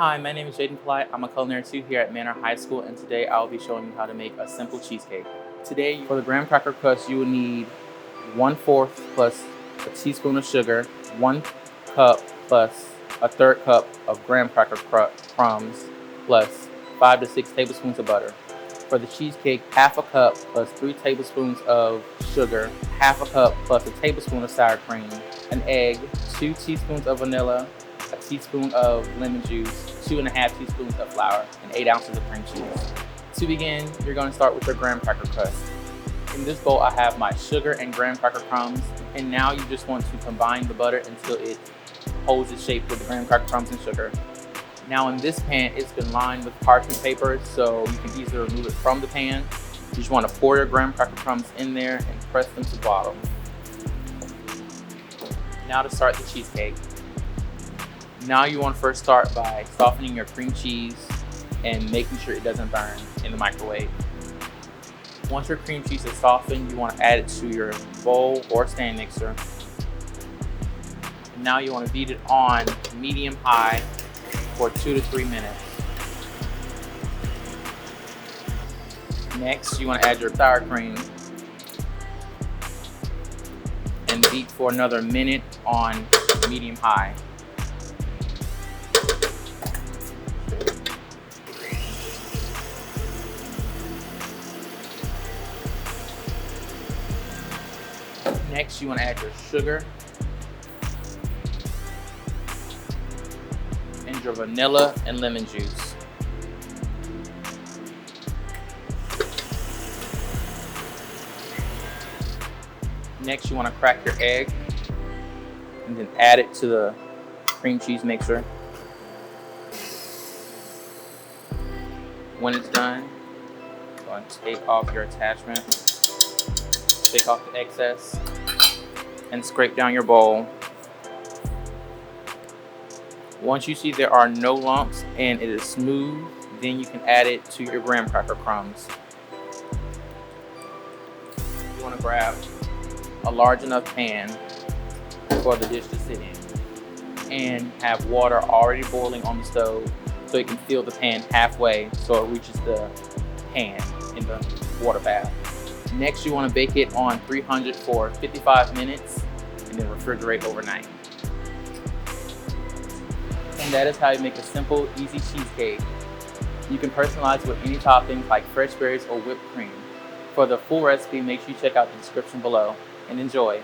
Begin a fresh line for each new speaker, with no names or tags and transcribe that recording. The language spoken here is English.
Hi, my name is Jaiden Polite. I'm a culinary student here at Manor High School, and today I'll be showing you how to make a simple cheesecake. Today, for the graham cracker crust, you will need 1/4 plus a teaspoon of sugar, 1 cup plus a 1/3 cup of graham cracker crumbs, plus 5 to 6 tablespoons of butter. For the cheesecake, 1/2 cup plus 3 tablespoons of sugar, 1/2 cup plus a tablespoon of sour cream, an egg, 2 teaspoons of vanilla, a teaspoon of lemon juice, 2½ teaspoons of flour, and 8 ounces of cream cheese. To begin, you're going to start with your graham cracker crust. In this bowl, I have my sugar and graham cracker crumbs, and now you just want to combine the butter until it holds its shape with the graham cracker crumbs and sugar. Now in this pan, it's been lined with parchment paper, so you can easily remove it from the pan. You just want to pour your graham cracker crumbs in there and press them to the bottom. Now to start the cheesecake. Now you want to first start by softening your cream cheese and making sure it doesn't burn in the microwave. Once your cream cheese is softened, you want to add it to your bowl or stand mixer. And now you want to beat it on medium-high for 2 to 3 minutes. Next, you want to add your sour cream and beat for another minute on medium-high. Next, you want to add your sugar and your vanilla and lemon juice. Next, you want to crack your egg and then add it to the cream cheese mixer. When it's done, go and take off your attachment, take off the excess, and scrape down your bowl. Once you see there are no lumps and it is smooth, then you can add it to your graham cracker crumbs. You want to grab a large enough pan for the dish to sit in and have water already boiling on the stove so it can fill the pan halfway so it reaches the pan in the water bath. Next, you want to bake it on 300 for 55 minutes and then refrigerate overnight. And that is how you make a simple, easy cheesecake. You can personalize with any toppings like fresh berries or whipped cream. For the full recipe, make sure you check out the description below and enjoy.